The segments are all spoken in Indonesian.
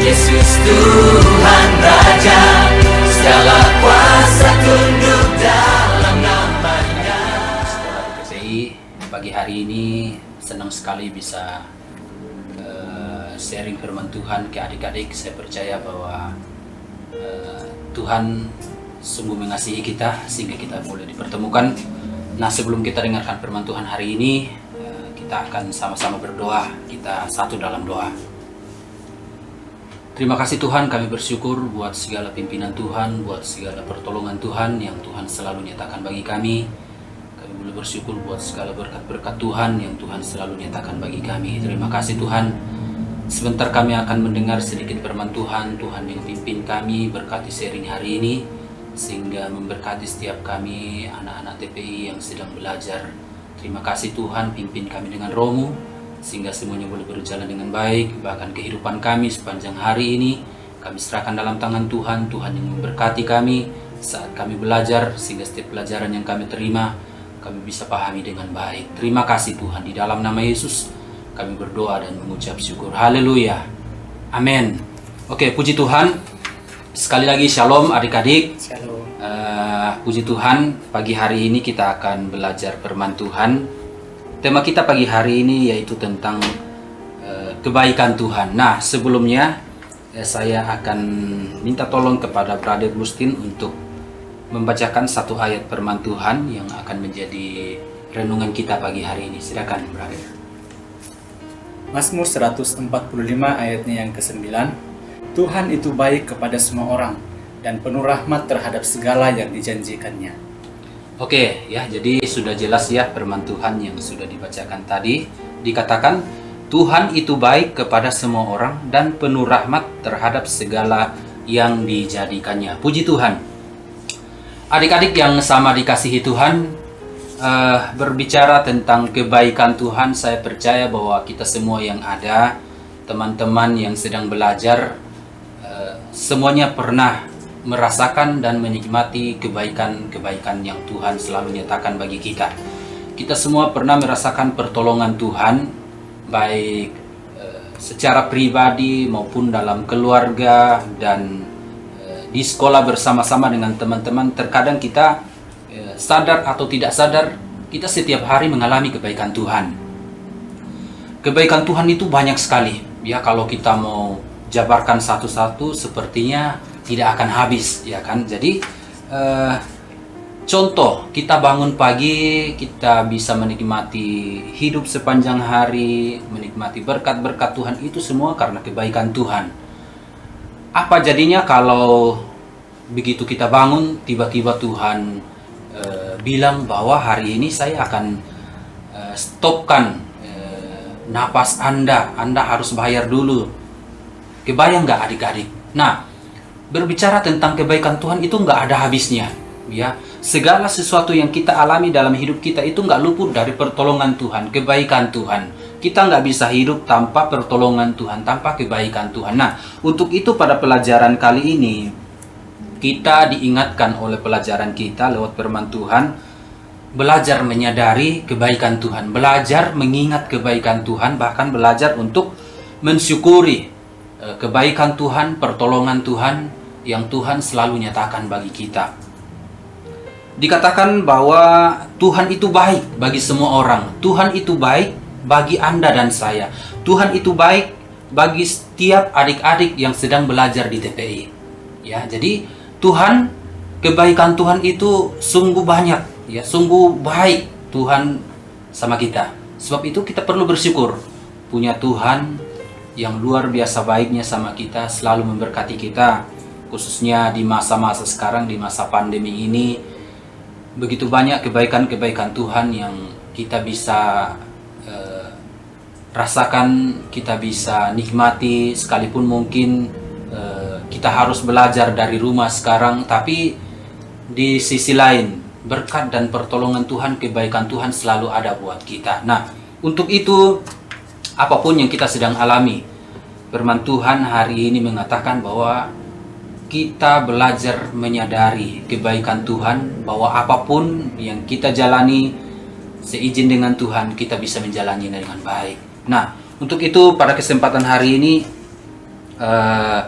Yesus Tuhan Raja, segala kuasa tunduk dalam namanya. Sekolah PPI, pagi hari ini senang sekali bisa sharing firman Tuhan ke adik-adik. Saya percaya bahwa Tuhan sungguh mengasihi kita sehingga kita boleh dipertemukan. Nah, sebelum kita dengarkan firman Tuhan hari ini, kita akan sama-sama berdoa. Kita satu dalam doa. Terima kasih Tuhan, kami bersyukur buat segala pimpinan Tuhan, buat segala pertolongan Tuhan yang Tuhan selalu nyatakan bagi kami. Kami boleh bersyukur buat segala berkat-berkat Tuhan yang Tuhan selalu nyatakan bagi kami. Terima kasih Tuhan. Sebentar kami akan mendengar sedikit firman Tuhan. Tuhan yang pimpin kami, berkati sharing hari ini, sehingga memberkati setiap kami, anak-anak TPI yang sedang belajar. Terima kasih Tuhan, pimpin kami dengan Roh-Mu, sehingga semuanya boleh berjalan dengan baik. Bahkan kehidupan kami sepanjang hari ini kami serahkan dalam tangan Tuhan. Tuhan yang memberkati kami saat kami belajar, sehingga setiap pelajaran yang kami terima kami bisa pahami dengan baik. Terima kasih Tuhan, di dalam nama Yesus kami berdoa dan mengucap syukur. Haleluya, amin. Oke, puji Tuhan. Sekali lagi shalom adik-adik. Shalom. Puji Tuhan, pagi hari ini kita akan belajar firman Tuhan. Tema kita pagi hari ini yaitu tentang kebaikan Tuhan. Nah, sebelumnya saya akan minta tolong kepada Brother Gustin untuk membacakan satu ayat firman Tuhan yang akan menjadi renungan kita pagi hari ini. Silakan, Brother. Mazmur 145 ayatnya yang ke-9. Tuhan itu baik kepada semua orang dan penuh rahmat terhadap segala yang dijanjikannya. Oke, ya, jadi sudah jelas ya firman Tuhan yang sudah dibacakan tadi. Dikatakan Tuhan itu baik kepada semua orang dan penuh rahmat terhadap segala yang dijadikannya. Puji Tuhan. Adik-adik yang sama dikasihi Tuhan, berbicara tentang kebaikan Tuhan, saya percaya bahwa kita semua yang ada, teman-teman yang sedang belajar, semuanya pernah merasakan dan menikmati kebaikan-kebaikan yang Tuhan selalu nyatakan bagi kita. Kita semua pernah merasakan pertolongan Tuhan, baik secara pribadi maupun dalam keluarga dan di sekolah bersama-sama dengan teman-teman. Terkadang kita sadar atau tidak sadar, kita setiap hari mengalami kebaikan Tuhan. Kebaikan Tuhan itu banyak sekali. Ya, kalau kita mau jabarkan satu-satu sepertinya tidak akan habis, ya kan? Jadi contoh, kita bangun pagi, kita bisa menikmati hidup sepanjang hari, menikmati berkat-berkat Tuhan, itu semua karena kebaikan Tuhan. Apa jadinya kalau begitu kita bangun, tiba-tiba Tuhan bilang bahwa hari ini saya akan stopkan napas Anda harus bayar dulu. Kebayang nggak adik-adik? Nah, berbicara tentang kebaikan Tuhan itu nggak ada habisnya, ya. Segala sesuatu yang kita alami dalam hidup kita itu nggak luput dari pertolongan Tuhan, kebaikan Tuhan. Kita nggak bisa hidup tanpa pertolongan Tuhan, tanpa kebaikan Tuhan. Nah, untuk itu pada pelajaran kali ini kita diingatkan oleh pelajaran kita lewat firman Tuhan, belajar menyadari kebaikan Tuhan, belajar mengingat kebaikan Tuhan, bahkan belajar untuk mensyukuri kebaikan Tuhan, pertolongan Tuhan yang Tuhan selalu nyatakan bagi kita. Dikatakan bahwa Tuhan itu baik bagi semua orang. Tuhan itu baik bagi Anda dan saya. Tuhan itu baik bagi setiap adik-adik yang sedang belajar di TPI. Ya, jadi Tuhan, kebaikan Tuhan itu sungguh banyak, ya, sungguh baik Tuhan sama kita. Sebab itu kita perlu bersyukur punya Tuhan yang luar biasa baiknya sama kita, selalu memberkati kita. Khususnya di masa-masa sekarang, di masa pandemi ini, begitu banyak kebaikan-kebaikan Tuhan yang kita bisa rasakan, kita bisa nikmati, sekalipun mungkin kita harus belajar dari rumah sekarang, tapi di sisi lain berkat dan pertolongan Tuhan, kebaikan Tuhan selalu ada buat kita. Nah, untuk itu apapun yang kita sedang alami, firman Tuhan hari ini mengatakan bahwa kita belajar menyadari kebaikan Tuhan, bahwa apapun yang kita jalani seizin dengan Tuhan, kita bisa menjalani dengan baik. Nah, untuk itu pada kesempatan hari ini eh,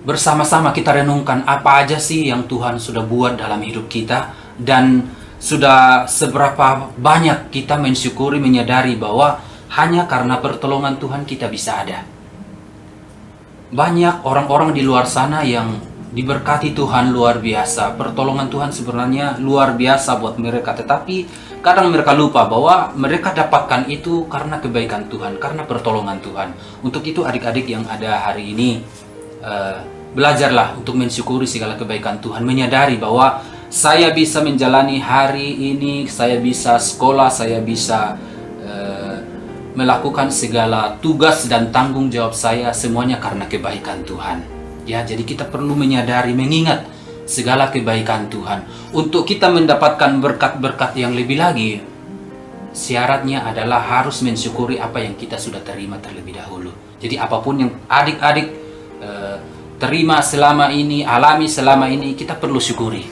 bersama-sama kita renungkan apa aja sih yang Tuhan sudah buat dalam hidup kita, dan sudah seberapa banyak kita mensyukuri, menyadari bahwa hanya karena pertolongan Tuhan kita bisa ada. Banyak orang-orang di luar sana yang diberkati Tuhan luar biasa, pertolongan Tuhan sebenarnya luar biasa buat mereka, tetapi kadang mereka lupa bahwa mereka dapatkan itu karena kebaikan Tuhan, karena pertolongan Tuhan. Untuk itu adik-adik yang ada hari ini, belajarlah untuk mensyukuri segala kebaikan Tuhan, menyadari bahwa saya bisa menjalani hari ini, saya bisa sekolah, saya bisa melakukan segala tugas dan tanggung jawab saya, semuanya karena kebaikan Tuhan. Ya, jadi kita perlu menyadari, mengingat segala kebaikan Tuhan. Untuk kita mendapatkan berkat-berkat yang lebih lagi, syaratnya adalah harus mensyukuri apa yang kita sudah terima terlebih dahulu. Jadi apapun yang adik-adik terima selama ini, alami selama ini, kita perlu syukuri.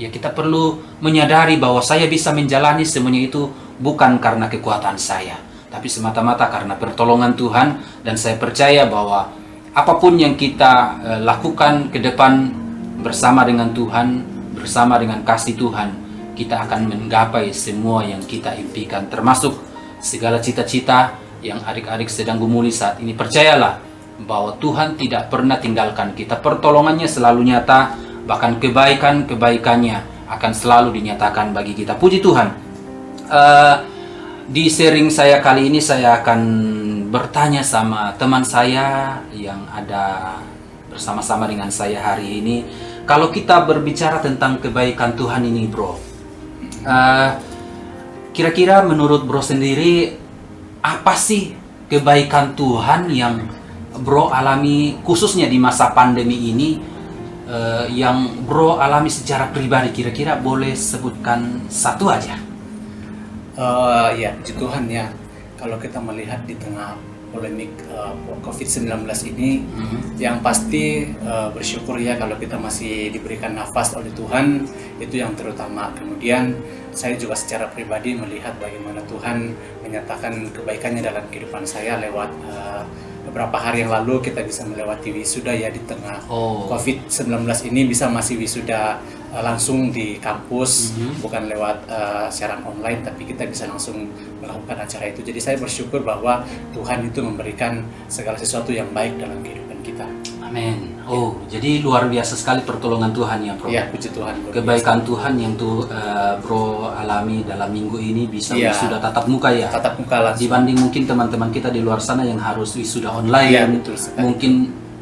Ya, kita perlu menyadari bahwa saya bisa menjalani semuanya itu bukan karena kekuatan saya, tapi semata-mata karena pertolongan Tuhan. Dan saya percaya bahwa apapun yang kita lakukan ke depan bersama dengan Tuhan, bersama dengan kasih Tuhan, kita akan menggapai semua yang kita impikan, termasuk segala cita-cita yang adik-adik sedang gumuli saat ini. Percayalah bahwa Tuhan tidak pernah tinggalkan kita, pertolongannya selalu nyata, bahkan kebaikan-kebaikannya akan selalu dinyatakan bagi kita. Puji Tuhan. Di sharing saya kali ini, saya akan bertanya sama teman saya yang ada bersama-sama dengan saya hari ini. Kalau kita berbicara tentang kebaikan Tuhan ini, bro, kira-kira menurut bro sendiri, apa sih kebaikan Tuhan yang bro alami khususnya di masa pandemi ini, yang bro alami secara pribadi? Kira-kira boleh sebutkan satu aja? Ya, puji Tuhan ya. Kalau kita melihat di tengah polemik COVID-19 ini, yang pasti bersyukur ya kalau kita masih diberikan nafas oleh Tuhan, itu yang terutama. Kemudian saya juga secara pribadi melihat bagaimana Tuhan menyatakan kebaikannya dalam kehidupan saya lewat beberapa hari yang lalu kita bisa melewati wisuda ya di tengah COVID-19 ini, bisa masih wisuda langsung di kampus, bukan lewat siaran online, tapi kita bisa langsung melakukan acara itu. Jadi saya bersyukur bahwa Tuhan itu memberikan segala sesuatu yang baik dalam kehidupan kita. Amin. Jadi luar biasa sekali pertolongan Tuhan ya, bro. Ya, puji Tuhan. Kebaikan Tuhan yang bro alami dalam minggu ini, bisa wisuda tatap muka ya. Tatap muka langsung. Dibanding mungkin teman-teman kita di luar sana yang harus wisuda online. Ya, betul sekali. Mungkin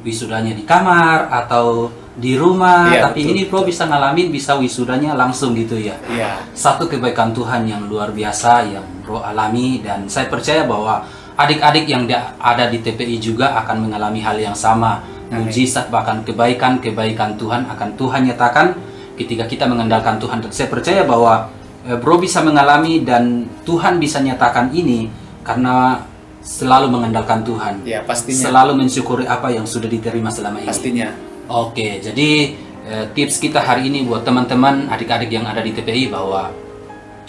wisudanya di kamar atau di rumah, ya, tapi betul, ini bro bisa ngalamin, bisa wisudanya langsung gitu ya. Ya. Satu kebaikan Tuhan yang luar biasa yang bro alami, dan saya percaya bahwa adik-adik yang ada di TPI juga akan mengalami hal yang sama. Mujizat bahkan kebaikan-kebaikan Tuhan akan Tuhan nyatakan ketika kita mengandalkan Tuhan. Dan saya percaya bahwa bro bisa mengalami dan Tuhan bisa nyatakan ini karena selalu mengandalkan Tuhan. Ya, pastinya. Selalu mensyukuri apa yang sudah diterima selama ini. Pastinya. Oke, jadi tips kita hari ini buat teman-teman adik-adik yang ada di TPI, bahwa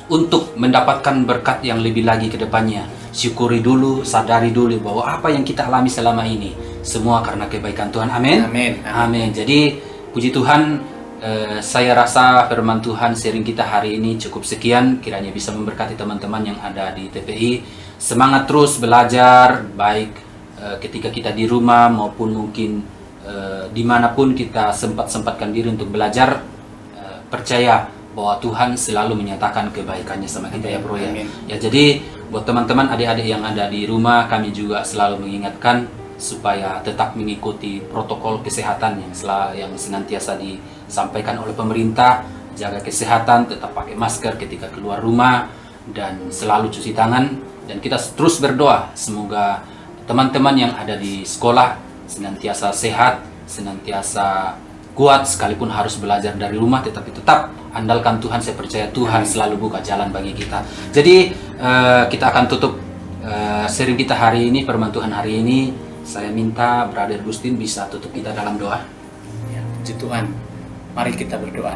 untuk mendapatkan berkat yang lebih lagi ke depannya, syukuri dulu, sadari dulu bahwa apa yang kita alami selama ini semua karena kebaikan Tuhan. Amin. Amin. Amin. Jadi puji Tuhan, saya rasa firman Tuhan sharing kita hari ini cukup sekian, kiranya bisa memberkati teman-teman yang ada di TPI. Semangat terus belajar, baik ketika kita di rumah maupun mungkin dimanapun kita sempatkan diri untuk belajar. Percaya bahwa Tuhan selalu menyatakan kebaikannya sama kita ya bro ya. Ya, jadi buat teman-teman adik-adik yang ada di rumah, kami juga selalu mengingatkan supaya tetap mengikuti protokol kesehatan yang senantiasa disampaikan oleh pemerintah. Jaga kesehatan, tetap pakai masker ketika keluar rumah, dan selalu cuci tangan. Dan kita terus berdoa semoga teman-teman yang ada di sekolah senantiasa sehat, senantiasa kuat, sekalipun harus belajar dari rumah, tetapi tetap andalkan Tuhan. Saya percaya Tuhan selalu buka jalan bagi kita. Jadi kita akan tutup sharing kita hari ini, firman Tuhan hari ini. Saya minta Brother Gustin bisa tutup kita dalam doa. Ya, puji Tuhan. Mari kita berdoa.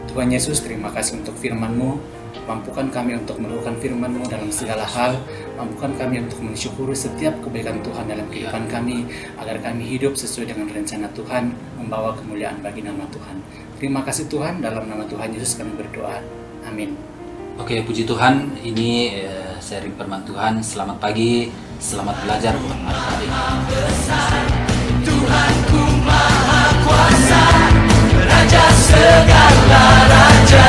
Tuhan Yesus, terima kasih untuk firman-Mu Mampukan kami untuk melakukan firman-Mu dalam segala hal. Mampukan kami untuk mensyukuri setiap kebaikan Tuhan dalam kehidupan kami, agar kami hidup sesuai dengan rencana Tuhan, membawa kemuliaan bagi nama Tuhan. Terima kasih Tuhan, dalam nama Tuhan Yesus kami berdoa. Amin. Oke, puji Tuhan, ini sharing firman Tuhan. Selamat pagi, selamat belajar buat adik-adik. Tuhanku Maha Kuasa, Raja segala raja.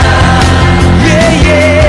Yeah, yeah.